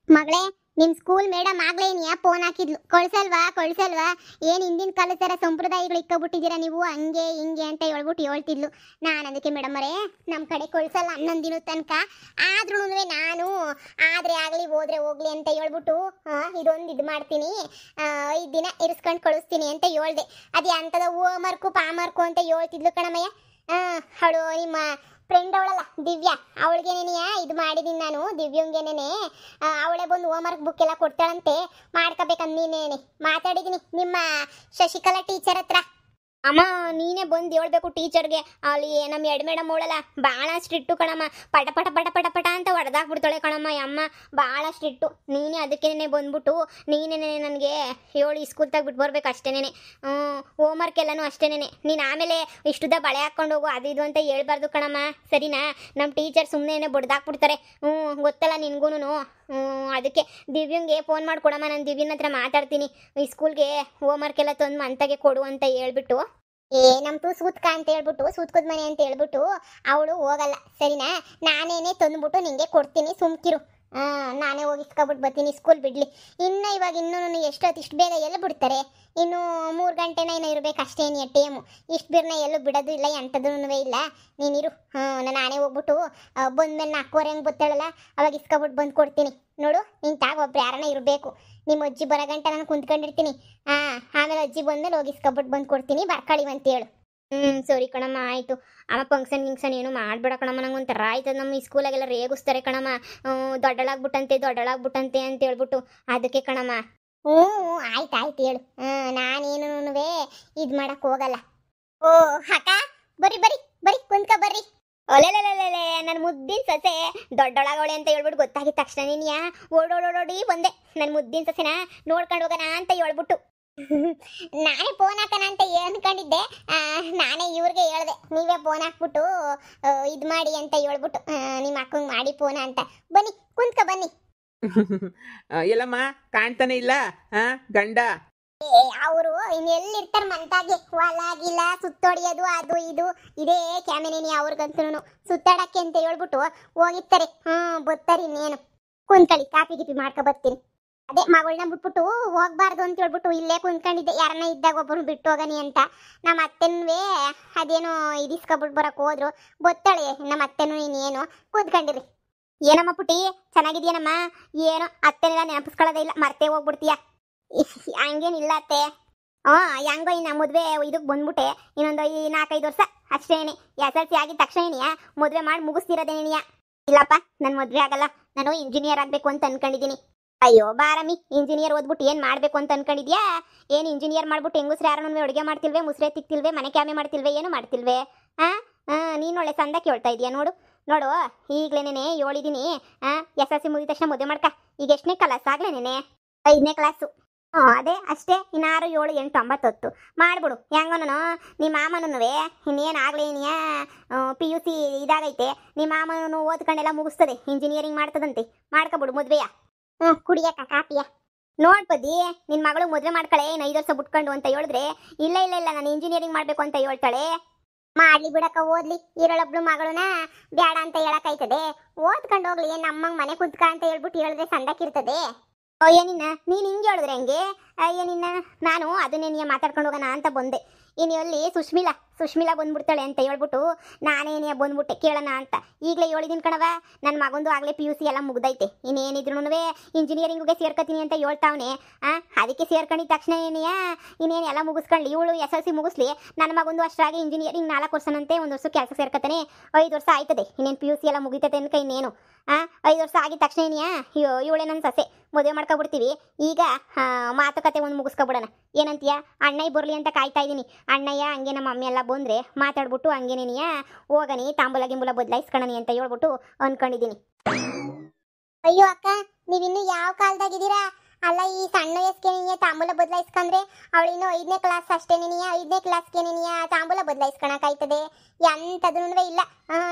ಮಗಳೇ, ನಿಮ್ school madam ಆಗ್ಲೇ ನೀ ಫೋನ್ ಹಾಕಿದ್ಲು, ಕಳ್ಸಲ್ವಾ ಏನ್ ಹಿಂದಿನ ಕಾಲದ ತರ ಸಂಪ್ರದಾಯಗಳು ಇಕ್ಕಬಿಟ್ಟಿದ್ದೀರಾ ನೀವು, ಹಂಗೆ ಹಿಂಗೆ ಅಂತ ಹೇಳ್ತಿದ್ಲು. ನಾನು ಅದಕ್ಕೆ ಮೇಡಮ್ ಅವರೇ ನಮ್ಮ ಕಡೆ ಕಳ್ಸಲ್ಲ 11 ದಿನದ ತನಕ, ಆದ್ರೂ ನಾನು ಆದ್ರೆ ಆಗ್ಲಿ ಹೋದ್ರೆ ಹೋಗ್ಲಿ ಅಂತ ಹೇಳ್ಬಿಟ್ಟು ಇದೊಂದು ಇದು ಮಾಡ್ತೀನಿ, 5 ದಿನ ಇರಿಸ್ಕೊಂಡು ಕಳಿಸ್ತೀನಿ ಅಂತ ಹೇಳ್ದೆ. ಅದೇ ಅಂತದ ಹೋಮ್ವರ್ಕು ಪಾಮರ್ಕು ಅಂತ ಹೇಳ್ತಿದ್ಲು ಕಣಮಯ್ಯ. ಅವಳು ನಿಮ್ಮ ಫ್ರೆಂಡ್ ಅವಳಲ್ಲ ದಿವ್ಯಾ, ಅವಳಿಗೇನೇನೆಯ ಇದು ಮಾಡಿದ್ದೀನಿ ನಾನು, ದಿವ್ಯಂಗೇನೇನೆ ಅವಳೇ ಬಂದು ಹೋಮ್ವರ್ಕ್ ಬುಕ್ ಎಲ್ಲ ಕೊಡ್ತಾಳಂತೆ, ಮಾಡ್ಕೋಬೇಕಂತ ನೀನೇನೆ ಮಾತಾಡಿದ್ದೀನಿ ನಿಮ್ಮ ಶಶಿಕಲಾ ಟೀಚರ್ ಹತ್ರ. ಅಮ್ಮ ನೀನೇ ಬಂದು ಹೇಳ್ಬೇಕು ಟೀಚರ್ಗೆ, ಅಲ್ಲಿ ನಮ್ಮ ಎಡ್ ಮೇಡಮ್ ಅವಳಲ್ಲ ಭಾಳ ಸ್ಟ್ರಿಕ್ಟು ಕಣಮ್ಮ, ಪಟ ಪಟ ಪಟ ಪಟ ಪಟ ಅಂತ ಹೊಡೆದಾಕ್ಬಿಡ್ತಾಳೆ ಕಣಮ್ಮ ಅಮ್ಮ, ಭಾಳ ಸ್ಟ್ರಿಕ್ಟು. ನೀನೇ ಅದಕ್ಕೇನೆ ಬಂದ್ಬಿಟ್ಟು ನೀನೇನೆ ನನಗೆ ಹೇಳಿ ಸ್ಕೂಲ್ ತೆಗ್ಬಿಟ್ಟು ಬರ್ಬೇಕು ಅಷ್ಟೇನೆ. ಹೋಮ್ವರ್ಕ್ ಎಲ್ಲನೂ ಅಷ್ಟೇನೆ. ನೀನು ಆಮೇಲೆ ಇಷ್ಟುದ ಬಳೆ ಹಾಕ್ಕೊಂಡು ಹೋಗು ಅದು ಇದು ಅಂತ ಹೇಳ್ಬಾರ್ದು ಕಣಮ್ಮ, ಸರಿನಾ? ನಮ್ಮ ಟೀಚರ್ ಸುಮ್ಮನೆ ಬಡ್ದಾಕ್ಬಿಡ್ತಾರೆ. ಗೊತ್ತಲ್ಲ ನಿನ್ಗೂನು. ಅದಕ್ಕೆ ದಿವ್ಯಂಗೆ ಫೋನ್ ಮಾಡ್ಕೊಡಮ್ಮ, ನಾನು ದಿವ್ಯನ ಹತ್ರ ಮಾತಾಡ್ತೀನಿ, ಈ ಸ್ಕೂಲ್ಗೆ ಹೋಮ್ವರ್ಕ್ ಎಲ್ಲ ತಂದು ಮಂತಾಗೆ ಕೊಡು ಅಂತ ಹೇಳ್ಬಿಟ್ಟು. ನಮ್ದು ಸೂತ್ಕ ಅಂತ ಹೇಳ್ಬಿಟ್ಟು, ಸೂತ್ಕದ ಮನೆ ಅಂತ ಹೇಳ್ಬಿಟ್ಟು ಅವಳು ಹೋಗಲ್ಲ, ಸರಿನಾ? ನಾನೇನೆ ತಂದ್ಬಿಟ್ಟು ನಿಂಗೆ ಕೊಡ್ತೀನಿ, ಸುಮ್ಕಿರು. ನಾನೇ ಹೋಗಿಸ್ಕೊಬಿಟ್ಟು ಬರ್ತೀನಿ, ಸ್ಕೂಲ್ ಬಿಡ್ಲಿ. ಇವಾಗ ಇನ್ನೂ ಎಷ್ಟೊತ್ತು ಇಷ್ಟು ಬೇಗ ಎಲ್ಲ ಬಿಡ್ತಾರೆ? ಇನ್ನು 3 ಗಂಟೆನ ಏನೋ ಇರಬೇಕು ಅಷ್ಟೇ ಟೈಮು. ಇಷ್ಟು ಬಿರ್ನ ಎಲ್ಲೂ ಬಿಡೋದು ಇಲ್ಲ, ಎಂಥದೂ ಇಲ್ಲ. ನೀನಿರು, ನಾನೇ ಹೋಗ್ಬಿಟ್ಟು ಬಂದ್ಮೇಲೆ 4:15 ಹಂಗೆ ಬತ್ತಾಳಲ್ಲ, ಅವಾಗ ಇಸ್ಕೊಬಿಟ್ಟು ಬಂದು ಕೊಡ್ತೀನಿ. ನೋಡು, ನೀನು ತಾಗ ಒಬ್ರು ಯಾರನ್ನ ಇರಬೇಕು. ನಿಮ್ಮ ಅಜ್ಜಿ ಬರೋ ಗಂಟೆ ನಾನು ಕುಂತ್ಕೊಂಡಿರ್ತೀನಿ. ಆಮೇಲೆ ಅಜ್ಜಿ ಬಂದ್ಮೇಲೆ ಹೋಗಿ ಇಸ್ಕೊಬಿಟ್ಟು ಬಂದು ಕೊಡ್ತೀನಿ, ಬರ್ಕಳಿ ಅಂತೇಳು. ಸರಿ ಕಣಮ್ಮ, ಆಯಿತು. ಅಮ್ಮ ಫಂಕ್ಷನ್ ಏನು ಮಾಡಬೇಡ ಕಣಮ್ಮ, ನಂಗೆ ಒಂಥರ ಆಯ್ತದ. ನಮ್ಮ ಈ ಸ್ಕೂಲಾಗೆಲ್ಲ ರೇಗಿಸ್ತಾರೆ ಕಣಮ್ಮ, ದೊಡ್ಡಳಾಗ್ಬಿಟ್ಟಂತೆ ಅಂತ ಹೇಳ್ಬಿಟ್ಟು, ಅದಕ್ಕೆ ಕಣಮ್ಮ. ಆಯ್ತು ಹೇಳು. ನಾನೇನು ಇದು ಮಾಡಕ್ಕೆ ಹೋಗಲ್ಲ. ಓ ಅಕ್ಕ, ಬರ್ರಿ ಕುಂತ್ಕ ಬರ್ರಿ. ಒಲೆಲೆಲೆಲೆ, ನನ್ನ ಮುದ್ದಿನ ಸೊಸೆ ದೊಡ್ಡೊಳಗವಳೆ ಅಂತ ಹೇಳ್ಬಿಟ್ಟು ಗೊತ್ತಾಗಿದ್ದ ತಕ್ಷಣ ನೀನು ಓಡೋಡಿ ಬಂದೆ. ನನ್ನ ಮುದ್ದಿನ ಸೊಸೆನ ನೋಡ್ಕೊಂಡು ಹೋಗೋಣ ಅಂತ ಹೇಳ್ಬಿಟ್ಟು ನಾನೇ ಫೋನ್ ಹಾಕೋಣ ಅಂತ ಅನ್ಕೊಂಡಿದ್ದೆ. ನಾನೇ ಇವ್ರಿಗೆ ಹೇಳ್ದೆ, ನೀವೇ ಫೋನ್ ಹಾಕ್ಬಿಟ್ಟು ಇದು ಮಾಡಿ ಅಂತ ಹೇಳ್ಬಿಟ್ಟು, ನಿಮ್ಮ ಅಕ್ಕಂಗೆ ಮಾಡಿ ಫೋನ್ ಅಂತ. ಬನ್ನಿ ಕುಂತ್ಕ ಬನ್ನಿ. ಎಲ್ಲಮ್ಮ ಕಾಣ್ತಾನೆ ಇಲ್ಲ ಗಂಡ? ಅವರು ಇನ್ನೆಲ್ಲಿರ್ತಾರೆ ಮಂತಾಗೆ, ಹೊಲಾಗಿಲ್ಲ ಸುತ್ತೊಡಿಯೋದು ಅದು ಇದು ಇದೇ ಕ್ಯಾಮೆನೇನಿ ಅವ್ರಿಗಂತೂ. ಸುತ್ತಾಡಕ್ಕೆ ಅಂತ ಹೇಳ್ಬಿಟ್ಟು ಹೋಗಿರ್ತಾರೆ. ಬರ್ತಾರೆ, ಇನ್ನೇನು ಕುಂತ್ಕೊಳ್ಳಿ, ಕಾಫಿ ಗಿಪಿ ಮಾಡ್ಕೊ ಬರ್ತೀನಿ. ಅದೇ ಮಗಳನ್ನ ಬಿಟ್ಬಿಟ್ಟು ಹೋಗ್ಬಾರ್ದು ಅಂತ ಹೇಳ್ಬಿಟ್ಟು ಇಲ್ಲೇ ಕುಂತ್ಕೊಂಡಿದ್ದೆ, ಯಾರನ್ನ ಇದ್ದಾಗ ಒಬ್ಬರು ಬಿಟ್ಟು ಹೋಗನಿ ಅಂತ. ನಮ್ಮ ಅತ್ತೆನ್ವೇ ಅದೇನೋ ಇದಿಸ್ಕೊಬಿಟ್ಟು ಬರಕ್ಕೆ ಹೋದ್ರು, ಬತ್ತಾಳೆ ನಮ್ಮ ಅತ್ತೆನೂ. ಇನ್ನೇನು ಕೂತ್ಕೊಂಡಿರಿ. ಏನಮ್ಮ ಪುಟಿ, ಚೆನ್ನಾಗಿದ್ಯೇನಮ್ಮ? ಏನೋ ಅತ್ತೆನೆಲ್ಲ ನೆನಪಿಸ್ಕೊಳ್ಳೋದೇ ಇಲ್ಲ, ಮರ್ತೇ ಹೋಗ್ಬಿಡ್ತೀಯ. ಹಂಗೇನಿಲ್ಲ ಅತ್ತೆ. ಹೆಂಗೋ ಇನ್ನು ಮದುವೆ ಇದಕ್ಕೆ ಬಂದ್ಬಿಟ್ಟೆ, ಇನ್ನೊಂದು 4-5 ವರ್ಷ ಅಷ್ಟೇನೆ. SLC ಆಗಿದ ತಕ್ಷಣ ಮದುವೆ ಮಾಡಿ ಮುಗಿಸ್ತಿರೋದೇನಿಯ? ಇಲ್ಲಪ್ಪ, ನನ್ನ ಮದುವೆ ಆಗಲ್ಲ, ನಾನು ಇಂಜಿನಿಯರ್ ಆಗಬೇಕು ಅಂತ ಅನ್ಕೊಂಡಿದ್ದೀನಿ. ಅಯ್ಯೋ ಬಾರಮ್ಮಿ, ಇಂಜಿನಿಯರ್ ಓದ್ಬಿಟ್ಟು ಏನು ಮಾಡಬೇಕು ಅಂತ ಅನ್ಕೊಂಡಿದ್ಯಾ? ಏನು ಇಂಜಿನಿಯರ್ ಮಾಡ್ಬಿಟ್ಟು ಹೆಂಗಸ್ರು ಯಾರನ್ನ ಅಡುಗೆ ಮಾಡ್ತಿಲ್ವೇ, ಮುಸ್ರೆ ತಿಕ್ತಿಲ್ವೇ, ಮನೆ ಕ್ಯಾಮೆ ಮಾಡ್ತಿಲ್ವೇ, ಏನು ಮಾಡ್ತಿಲ್ವೇ? ನೀನು ಒಳ್ಳೆ ಸಂದ ಕೇಳ್ತಾ ಇದೀಯ. ನೋಡು ಈಗಲೇನೆ ಹೇಳಿದ್ದೀನಿ, SLC ಮುಗಿದ ತಕ್ಷಣ ಮದುವೆ ಮಾಡ್ಕ. ಈಗ ಎಷ್ಟನೇ ಕ್ಲಾಸ್ ಆಗ್ಲೇನೆ? 5ನೇ ಕ್ಲಾಸು. ಅದೇ ಅಷ್ಟೇ, ಇನ್ನು 6, 7, 8, 9, 10 ಮಾಡ್ಬಿಡು. ಹೆಂಗನು ನಿಮ್ಮ ಮಾಮನೂ ಇನ್ನೇನು ಆಗ್ಲೇನಿಯ PUC ಇದಾಗೈತೆ, ನಿಮ್ಮ ಮಾಮನೂ ಓದ್ಕೊಂಡೆಲ್ಲ ಮುಗಿಸ್ತದೆ, ಇಂಜಿನಿಯರಿಂಗ್ ಮಾಡ್ತದಂತೆ, ಮಾಡ್ಕೊಬಿಡು ಮದುವೆಯ. ಕುಡಿಯಕ್ಕ ಕಾಪಿಯ. ನೋಡ್ಬದ್ದಿ, ನಿನ್ನ ಮಗಳು ಮದುವೆ ಮಾಡ್ಕಳೆ, 5 ವರ್ಷ ಬಿಟ್ಕೊಂಡು ಅಂತ ಹೇಳಿದ್ರೆ, ಇಲ್ಲ ನಾನು ಇಂಜಿನಿಯರಿಂಗ್ ಮಾಡಬೇಕು ಅಂತ ಹೇಳ್ತಾಳೆ. ಮಾಡ್ಲಿ ಬಿಡಕ್ಕ, ಓದ್ಲಿ. ಇರೋಳೊಬ್ಳು ಮಗಳನ್ನ ಬೇಡ ಅಂತ ಹೇಳಕ್ಕಾಯ್ತದೆ? ಓದ್ಕೊಂಡು ಹೋಗ್ಲಿ, ನಮ್ಮಂಗೆ ಮನೆ ಕುಂತ್ಕ ಅಂತ ಹೇಳ್ಬಿಟ್ಟು ಹೇಳಿದ್ರೆ ಸಂದಕ್ಕಿರ್ತದೆ. ಏನಿನ್ನ ನೀನು ಹಿಂಗೆ ಹೇಳಿದ್ರೆ ಹೆಂಗೆ? ಏನಿನ್ನ ನಾನು ಅದನ್ನೇ ಮಾತಾಡ್ಕೊಂಡು ಹೋಗೋಣ ಅಂತ ಬಂದೆ. ಇನ್ನು ಅಲ್ಲಿ ಸುಶ್ಮಿಲಾ ಬಂದ್ಬಿಡ್ತಾಳೆ ಅಂತ ಹೇಳ್ಬಿಟ್ಟು ನಾನೇನೇ ಬಂದ್ಬಿಟ್ಟೆ ಕೇಳೋಣ ಅಂತ. ಈಗಲೇ ಹೇಳಿದ್ದೀನಿ ಕಣವ, ನನ್ನ ಮಗಂದು ಆಗಲೇ PUC ಎಲ್ಲ ಮುಗ್ದೈತೆ, ಇನ್ನೇನಿದ್ರು ಇಂಜಿನಿಯರಿಂಗ್ಗೆ ಸೇರ್ಕೊತೀನಿ ಅಂತ ಹೇಳ್ತಾವನೆ. ಅದಕ್ಕೆ ಸೇರ್ಕೊಂಡಿದ್ದ ತಕ್ಷಣ ಇನ್ನೇನು ಎಲ್ಲ ಮುಗಿಸ್ಕೊಳ್ಳಿ, ಇವಳು SLC ಮುಗಿಸ್ಲಿ, ನನ್ನ ಮಗಂದು ಅಷ್ಟಾಗಿ ಇಂಜಿನಿಯರಿಂಗ್ 4 ವರ್ಷನಂತೆ, 1 ವರ್ಷ ಕೆಲಸ ಸೇರ್ಕೊತಾನೆ, 5 ವರ್ಷ ಆಯ್ತದೆ, ಇನ್ನೇನು PUC ಎಲ್ಲ ಮುಗಿತೈತೆ ಅನ್ಕ. ಇನ್ನೇನು 5 ವರ್ಷ ಆಗಿದ ತಕ್ಷಣ ಇವಳೇ ನನ್ನ ಸೊಸೆ, ಮದುವೆ ಮಾಡ್ಕೊಬಿಡ್ತೀವಿ. ಈಗ ಮಾತುಕತೆ ಒಂದು ಮುಗಿಸ್ಕೊಬಿಡೋಣ, ಏನಂತೀಯ? ಅಣ್ಣಯ್ಯ ಬರಲಿ ಅಂತ ಕಾಯ್ತಾ ಇದ್ದೀನಿ. ಅಣ್ಣಯ್ಯ ಹಂಗೆ ನಮ್ಮ ಮಮ್ಮಿ ಎಲ್ಲ ಬಂದರೆ ಮಾತಾಡ್ಬಿಟ್ಟು ಹಂಗೇನೇನಿಯ ಹೋಗನಿ, ತಾಂಬೂಲ ಗಿಂಬೂಲ ಬದಲಾಯಿಸ್ಕೊಳ್ಳಿ ಅಂತ ಹೇಳ್ಬಿಟ್ಟು ಅನ್ಕೊಂಡಿದ್ದೀನಿ. ಅಯ್ಯೋ ಅಕ್ಕ, ನೀವಿನ್ನು ಯಾವ ಕಾಲದಾಗಿದ್ದೀರಾ? ಅಲ್ಲ, ಈ ಸಣ್ಣ ವಯಸ್ಸಿಗೆ ತಾಂಬೂಲ ಬದಲಾಯಿಸ್ಕೊಂಡ್ರೆ ಅವಳಿನ್ನು 5ನೇ ಕ್ಲಾಸ್ ಅಷ್ಟೇನೇ. 5ನೇ ಕ್ಲಾಸ್ಗೆ ತಾಂಬೂಲ ಬದಲಾಯಿಸ್ಕೊಳಕಾಯ್ತದೆ? ಎಂಥದ್ರೂ ಇಲ್ಲ.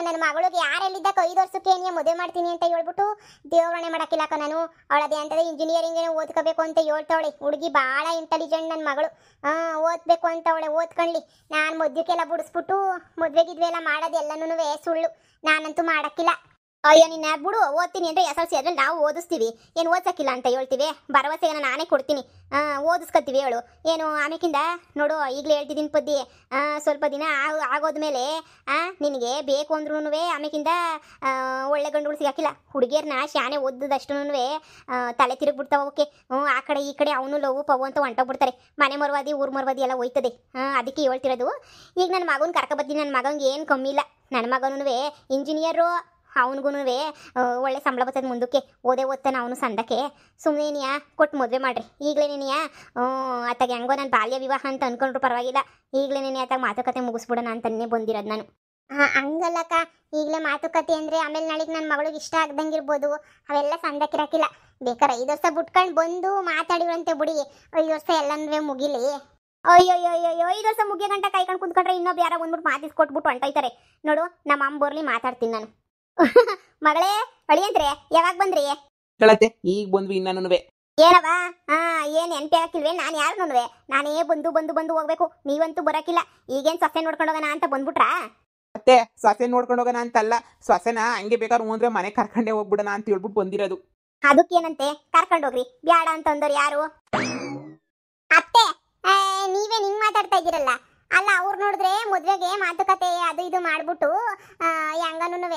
ನನ್ನ ಮಗಳಿಗೆ ಯಾರೆಲ್ಲಿದ್ದ 5 ವರ್ಷಕ್ಕೆ ಮದುವೆ ಮಾಡ್ತೀನಿ ಅಂತ ಹೇಳ್ಬಿಟ್ಟು ದೇವರಣೆ ಮಾಡೋಕ್ಕಿಲ್ಲಕ್ಕ ನಾನು. ಅವಳದೇ ಅಂತದೆ ಇಂಜಿನಿಯರಿಂಗ್ ಓದ್ಕೋಬೇಕು ಅಂತ ಹೇಳ್ತಾವಳೆ. ಹುಡುಗಿ ಭಾಳ ಇಂಟೆಲಿಜೆಂಟ್ ನನ್ನ ಮಗಳು. ಓದಬೇಕು ಅಂತ ಅವಳೆ, ಓದ್ಕೊಳ್ಳಿ. ನಾನು ಮದ್ಯಕ್ಕೆಲ್ಲ ಬಿಡಿಸ್ಬಿಟ್ಟು ಮದುವೆಗಿದ್ವೆಲ್ಲ ಮಾಡೋದು ಎಲ್ಲನೂ ಸುಳ್ಳು, ನಾನಂತೂ ಮಾಡೋಕ್ಕಿಲ್ಲ. ಅಯ್ಯೋ ನಿನ್ನ ಬಿಡು, ಓದ್ತೀನಿ ಅಂದ್ರೆ SLC ಆದ್ರೆ ನಾವು ಓದಿಸ್ತೀವಿ, ಏನು ಓದ್ಸಕ್ಕಿಲ್ಲ ಅಂತ ಹೇಳ್ತೀವಿ, ಭರವಸೆನ ನಾನೇ ಕೊಡ್ತೀನಿ. ಓದಿಸ್ಕೊತೀವಿ ಹೇಳು. ಏನು ಆಮೇಕಿಂದ ನೋಡು, ಈಗಲೇ ಹೇಳ್ತಿದ್ದೀನಿ ಪದ್ದಿ, ಸ್ವಲ್ಪ ದಿನ ಆಗೋದ್ಮೇಲೆ ನಿನಗೆ ಬೇಕು ಅಂದ್ರೂ ಆಮೇಕಿಂದ ಒಳ್ಳೆ ಗಂಡುಗಳು ಸಿಗಾಕಿಲ್ಲ. ಹುಡುಗಿಯರ್ನ ಶಾನೆ ಓದ್ದದಷ್ಟು ತಲೆ ತಿರುಗ್ಬಿಡ್ತಾವ ಅವಕ್ಕೆ. ಆ ಕಡೆ ಈ ಕಡೆ ಅವನು ಲವ್ ಪವು ಅಂತ ಹೊಂಟೋಗ್ಬಿಡ್ತಾರೆ. ಮನೆ ಮರವಾದಿ ಊರು ಮರವಾದಿ ಎಲ್ಲ ಹೋಯ್ತದೆ. ಅದಕ್ಕೆ ಹೇಳ್ತಿರೋದು, ಈಗ ನನ್ನ ಮಗನ ಕರ್ಕೊಬತ್ತೀನಿ. ನನ್ನ ಮಗಂಗೆ ಏನು ಕಮ್ಮಿ ಇಲ್ಲ. ನನ್ನ ಮಗನೂ ಇಂಜಿನಿಯರು, ಅವನಿಗೂ ಒಳ್ಳೆ ಸಂಬಳ ಬರ್ತದೆ ಮುಂದಕ್ಕೆ. ಓದ್ತಾನೆ ಅವನು ಸಂದಕ್ಕೆ. ಸುಮ್ಮನೆ ಕೊಟ್ಟು ಮದುವೆ ಮಾಡ್ರಿ ಈಗಲೇ. ಅತ್ತಾಗ ಹೆಂಗೋ ನನ್ನ ಬಾಲ್ಯ ವಿವಾಹ ಅಂತ ಅನ್ಕೊಂಡ್ರು ಪರವಾಗಿಲ್ಲ. ಈಗಲೇ ಅತ್ತಾಗ ಮಾತುಕತೆ ಮುಗಿಸ್ಬಿಡೋಣ ಅಂತಲೇ ಬಂದಿರೋದು ನಾನು. ಹಂಗಲ್ಲಕ್ಕ, ಈಗಲೇ ಮಾತುಕತೆ ಅಂದರೆ ಆಮೇಲೆ ನಾಳೆಗೆ ನನ್ನ ಮಗಳಿಗೆ ಇಷ್ಟ ಆಗ್ದಂಗಿರ್ಬೋದು. ಅವೆಲ್ಲ ಸಂದಕ್ಕಿರಕ್ಕಿಲ್ಲ. ಬೇಕಾರೆ 5 ವರ್ಷ ಬಿಟ್ಕೊಂಡು ಬಂದು ಮಾತಾಡಿವಂತೆ ಬಿಡಿ. 5 ವರ್ಷ ಎಲ್ಲನೂ ಮುಗಿಲಿ. ಅಯ್ಯೋ 5 ವರ್ಷ ಮುಗಿಯೋ ಗಂಟ ಕೈಕೊಂಡು ಕುಂತ್ಕೊಂಡ್ರೆ ಇನ್ನೊಬ್ಬ ಯಾರೋ ಬಂದ್ಬಿಟ್ಟು ಮಾತಿಸ್ಕೊಟ್ಬಿಟ್ಟು ಹೊಂಟೋಯ್ತಾರೆ. ನೋಡು, ನಮ್ಮ ಅಮ್ಮ ಬರ್ಲಿ ಮಾತಾಡ್ತೀನಿ ನಾನು. ಮಗಳೇ, ಅಳಿಯಂದ್ರೆ ಯಾವಾಗ ಬಂದ್ರಿ? ಹೇಳತ್ತೆ, ಈಗ ಬಂದ್ವಿ ಇನ್ನೂ. ಏನವ? ಏನ್ ನೆನ್ಪೆ ಹಾಕಿಲ್ವೇ? ನಾನು ಯಾರು? ನಾನೇ ಬಂದು ಹೋಗ್ಬೇಕು. ನೀವಂತೂ ಬರಕಿಲ್ಲ. ಈಗೇನ್ ಸೊಸೆ ನೋಡ್ಕೊಂಡು ಹೋಗೋಣ ಅಂತ ಬಂದ್ಬಿಟ್ರಾ? ಮತ್ತೆ ಸೊಸೆ ನೋಡ್ಕೊಂಡು ಹೋಗೋಣ ಅಂತಲ್ಲ, ಸೊಸೆನ ಹಂಗೆ ಬೇಕಾದ್ರೆ ಅಂದ್ರೆ ಮನೆ ಕರ್ಕೊಂಡೇ ಹೋಗ್ಬಿಡೋಣ ಅಂತ ಹೇಳ್ಬಿಟ್ಟು ಬಂದಿರೋದು. ಅದಕ್ಕೇನಂತೆ? ಕರ್ಕೊಂಡೋಗ್ರಿ. ಬ್ಯಾಡ ಅಂತಂದವ್ರು ಯಾರು? ಅತ್ತೆ, ನೀವೇ ಹಿಂಗ್ ಮಾತಾಡ್ತಾ ಇದ್ದೀರಲ್ಲ. ಅಲ್ಲ, ಅವ್ರು ನೋಡಿದ್ರೆ ಮದ್ವೆಗೆ ಮಾತುಕತೆ ಅದು ಇದು ಮಾಡ್ಬಿಟ್ಟು ಹೆಂಗನೂ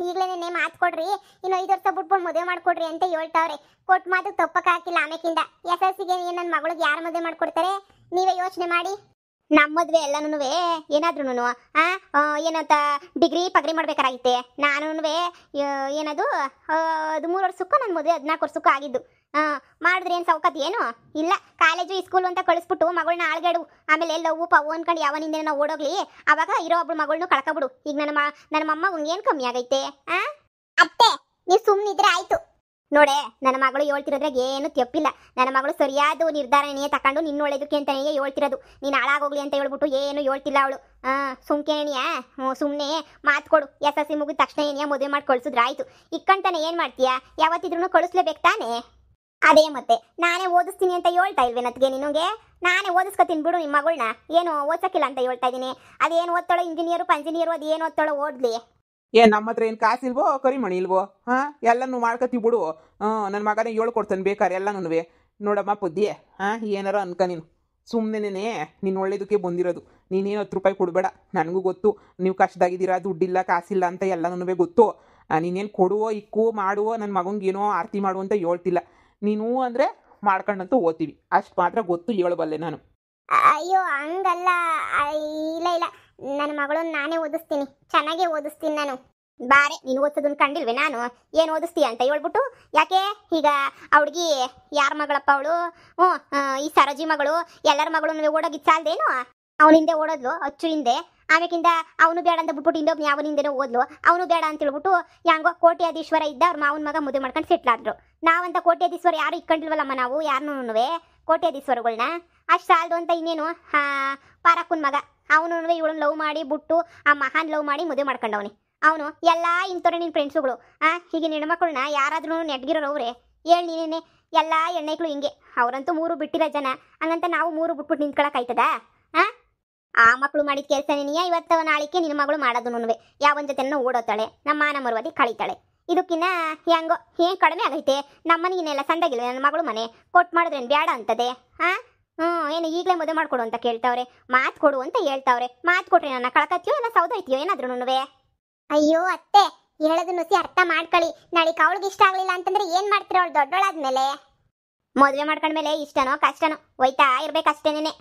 ಈಗಲೇ ಮಾತು ಕೊಡ್ರಿ, ಇನ್ನು 5 ವರ್ಷ ಬಿಟ್ಬಿಟ್ಟು ಮದುವೆ ಮಾಡ್ಕೊಡ್ರಿ ಅಂತ ಹೇಳ್ತಾವ್ರೆ. ಕೊಟ್ಟು ಮಾತು ತಪ್ಪಕ್ಕೆ ಹಾಕಿಲ್ಲ. ಆಮೇಕಿಂದ SLCಗೆ ನನ್ನ ಮಗಳಿಗೆ ಯಾರು ಮದುವೆ ಮಾಡ್ಕೊಡ್ತಾರೆ? ನೀವೇ ಯೋಚನೆ ಮಾಡಿ. ನಮ್ಮ ಮದುವೆ ಎಲ್ಲನೂ ಏನಾದ್ರೂ ಏನಂತ ಡಿಗ್ರಿ ಪಗ್ರಿ ಮಾಡ್ಬೇಕಾಗಿತ್ತೆ. ನಾನು ಏನದು 13 ವರ್ಷಕ್ಕೂ ನನ್ನ ಮದುವೆ 14 ವರ್ಷಕ್ಕೂ ಆಗಿದ್ದು. ಮಾಡಿದ್ರೆ ಏನು ಸೌಕತ್ ಏನು ಇಲ್ಲ. ಕಾಲೇಜು ಸ್ಕೂಲು ಅಂತ ಕಳಿಸ್ಬಿಟ್ಟು ಮಗಳನ್ನ ಆಳ್ಗಾಡು. ಆಮೇಲೆ ಲವ್ ಪವು ಅನ್ಕೊಂಡು ಯಾವನಿಂದ ನಾವು ಓಡೋಗ್ಲಿ. ಅವಾಗ ಇರೋ ಒಬ್ಳು ಮಗಳನ್ನೂ ಕಳ್ಕೊಬಿಡು. ಈಗ ನನ್ನ ಮೊಮ್ಮಗಂಗೆ ಏನು ಕಮ್ಮಿ ಆಗೈತೆ? ಅತ್ತೆ, ನೀವು ಸುಮ್ಮನಿದ್ರೆ ಆಯ್ತು. ನೋಡೆ, ನನ್ನ ಮಗಳು ಹೇಳ್ತಿರೋದ್ರಾಗ ಏನು ತಪ್ಪಿಲ್ಲ. ನನ್ನ ಮಗಳು ಸರಿಯಾದ ನಿರ್ಧಾರನೇ ತಕೊಂಡು ನಿನ್ನ ಒಳ್ಳೇದಕ್ಕೆ ಅಂತಾನೆ ಹೇಳ್ತಿರೋದು. ನೀನು ಹಾಳಾಗೋಗ್ಲಿ ಅಂತ ಹೇಳ್ಬಿಟ್ಟು ಏನು ಹೇಳ್ತಿಲ್ಲ ಅವಳು. ಸುಮ್ಕೇಣಿಯಾ? ಸುಮ್ಮನೆ ಮಾತು ಕೊಡು. SLC ಮುಗಿದ ತಕ್ಷಣ ಏನಿಯಾ ಮದುವೆ ಮಾಡಿ ಕಳ್ಸಿದ್ರೆ ಆಯ್ತು. ಇಕ್ಕಂತಾನೆ ಏನು ಮಾಡ್ತೀಯಾ? ಯಾವತ್ತಿದ್ರೂ ಕಳಿಸ್ಲೇಬೇಕು ತಾನೇ? ಅದೇ ಮತ್ತೆ ನಾನೇ ಓದಿಸ್ತೀನಿ ಅಂತ ಹೇಳ್ತಾ ಇಲ್ವೇನತ್ಗೆ ನಿನಗೆ? ನಾನೇ ಓದಿಸ್ಕೊತೀನಿ ಬಿಡು ನಿಮ್ಮ ಮಗಳನ್ನ. ಏನು ಓದ್ಸಕ್ಕಿಲ್ಲ ಅಂತ ಹೇಳ್ತಾ ಇದ್ದೀನಿ. ಅದೇನು ಓದ್ತಾಳೋ ಇಂಜಿನಿಯರು ಪಂಜಿನಿಯರು, ಅದೇನು ಓದ್ತಾಳೋ ಓದ್ಲಿ. ನಮ್ಮ ಹತ್ರ ಏನು ಕಾಸಿಲ್ವೋ, ಕರಿಮಣಿ ಇಲ್ವೋ? ಎಲ್ಲನೂ ಮಾಡ್ಕೊತೀವಿ ಬಿಡು. ನನ್ನ ಮಗನೇ ಹೇಳ್ಕೊಡ್ತಾನೆ ಬೇಕಾರೆ ಎಲ್ಲನೂ. ನೋಡಮ್ಮ ಪುದ್ದಿ, ಏನಾರ ಅನ್ಕ ನೀನು. ಸುಮ್ಮನೆ ನೀನು ಒಳ್ಳೇದಕ್ಕೆ ಬಂದಿರೋದು. ನೀನೇನು 10 ರೂಪಾಯಿ ಕೊಡಬೇಡ. ನನಗೂ ಗೊತ್ತು ನೀವು ಕಷ್ಟದಾಗಿದ್ದೀರಾ, ದುಡ್ಡಿಲ್ಲ ಕಾಸಿಲ್ಲ ಅಂತ ಎಲ್ಲನೂ ಗೊತ್ತು. ನೀನೇನು ಕೊಡುವೋ ಇಕ್ಕೋ ಮಾಡುವೋ ನನ್ನ ಮಗಂಗೆ ಏನೋ ಆರತಿ ಮಾಡು ಅಂತ ಹೇಳ್ತಿಲ್ಲ. ನೀನು ಅಂದರೆ ಮಾಡ್ಕೊಂಡಂತೂ ಓದ್ತೀವಿ, ಅಷ್ಟು ಮಾತ್ರ ಗೊತ್ತು, ಹೇಳಬಲ್ಲೆ ನಾನು. ಅಯ್ಯೋ ಹಂಗಲ್ಲ. ಇಲ್ಲ, ನನ್ನ ಮಗಳನ್ನ ನಾನೇ ಓದಿಸ್ತೀನಿ, ಚೆನ್ನಾಗೇ ಓದಿಸ್ತೀನಿ ನಾನು. ಬಾರೆ, ನೀನು ಓದಿಸೋದನ್ನ ಕಂಡಿಲ್ವೇ ನಾನು? ಏನು ಓದಿಸ್ತೀಯ ಅಂತ ಹೇಳ್ಬಿಟ್ಟು? ಯಾಕೆ ಈಗ ಹುಡುಗಿ ಯಾರ ಮಗಳಪ್ಪ ಅವಳು? ಈ ಸರೋಜಿ ಮಗಳು. ಎಲ್ಲರ ಮಗಳು ಓಡೋಗಿದ್ದು ಸಾಲ್ದೇನು? ಅವನ ಹಿಂದೆ ಓಡೋದ್ಲು, ಅಚ್ಚು ಹಿಂದೆ. ಆಮೇಕಿಂದ ಅವನು ಬೇಡ ಅಂತ ಬಿಟ್ಬಿಟ್ಟು ಇನ್ನೊಬ್ಬ ಯಾವನ ಹಿಂದೆನೋ ಓದ್ಲು. ಅವನು ಬೇಡ ಅಂತ ಹೇಳ್ಬಿಟ್ಟು ಹೆಂಗೋ ಕೋಟ್ಯಾಧೀಶ್ವರ ಇದ್ದ ಅವ್ರ ಮಾವನ ಮಗ ಮದುವೆ ಮಾಡ್ಕೊಂಡು ಸೆಟ್ಲ್ ಆದ್ರು. ನಾವಂತ ಕೋಟ್ಯಾಧೀಶ್ವರ ಯಾರು ಇಕ್ಕೊಂಡಿಲ್ವಲ್ಲಮ್ಮ ನಾವು ಯಾರನ್ನೂ ಕೋಟ್ಯಾಧೀಶ್ವರಗಳನ್ನ. ಅಷ್ಟು ಸಾಲದು ಅಂತ ಇನ್ನೇನು ಪಾರಕ್ಕನ ಮಗ ಅವನು ಇವಳನ್ನ ಲವ್ ಮಾಡಿ ಬಿಟ್ಟು ಆ ಮಹಾನ್ ಲವ್ ಮಾಡಿ ಮದುವೆ ಮಾಡ್ಕೊಂಡವನಿ. ಅವನು ಎಲ್ಲ ಇಂಥವ್ರೆ ನಿನ್ನ ಫ್ರೆಂಡ್ಸುಗಳು. ಹೀಗಿನ ಹೆಣ್ಮಕ್ಳನ್ನ ಯಾರಾದ್ರೂ ನೆಟ್ಗಿರೋರು ಅವರೇ? ಹೇಳಿ ನೀನೇನೆ. ಎಲ್ಲ ಹೆಣ್ಣೈಕ್ಳು ಹಿಂಗೆ. ಅವರಂತೂ 3 ಬಿಟ್ಟಿರೋ ಜನ. ಹಂಗಂತ ನಾವು 3 ಬಿಟ್ಬಿಟ್ಟು ನಿಂತ್ಕೊಳಕ್ಕಾಯ್ತದ? ಆ ಮಕ್ಕಳು ಮಾಡಿದ ಕೆಲಸನೇ ಇವತ್ತು ನಾಳಿಕೆ ನಿನ್ನ ಮಗಳು ಮಾಡೋದು. ಯಾವನ ಜೊತೆನೂ ಓಡೋತಾಳೆ, ನಮ್ಮ ಮಾನ ಮರುವಾದಿ ಕಳೀತಾಳೆ. ಇದಕ್ಕಿನ್ನ ಹೆಂಗೋ ಏನು ಕಡಿಮೆ ಆಗೈತೆ? ನಮ್ಮನಿಗೆಲ್ಲ ಸಂದಾಗಿಲ್ಲ. ನನ್ನ ಮಗಳು ಮನೆ ಕೊಟ್ಟು ಮಾಡಿದ್ರೇನು ಬೇಡ ಅಂತದೆ? ಏನು ಈಗಲೇ ಮದುವೆ ಮಾಡ್ಕೊಡು ಅಂತ ಕೇಳ್ತಾವ್ರೆ, ಮಾತು ಕೊಡು ಅಂತ ಹೇಳ್ತಾವ್ರೆ. ಮಾತು ಕೊಟ್ರೆ ನನ್ನ ಕಳ್ಕತ್ತೀಯೋ ಇಲ್ಲ ಸೌದೈತಿಯೋ ಏನಾದ್ರೂ? ಅಯ್ಯೋ ಅತ್ತೆ, ಹೇಳೋದು ನುಸಿ ಅರ್ಥ ಮಾಡ್ಕೊಳ್ಳಿ. ನಾಳೆ ಅವಳಿಗೆ ಇಷ್ಟ ಆಗಲಿಲ್ಲ ಅಂತಂದ್ರೆ ಏನು ಮಾಡ್ತೀರ? ಅವಳು ದೊಡ್ಡೋಳಾದ್ಮೇಲೆ ಮದುವೆ ಮಾಡ್ಕೊಂಡ್ಮೇಲೆ ಇಷ್ಟನೋ ಕಷ್ಟನೋ ಹೋಯ್ತಾ ಇರ್ಬೇಕಷ್ಟೇನೆ.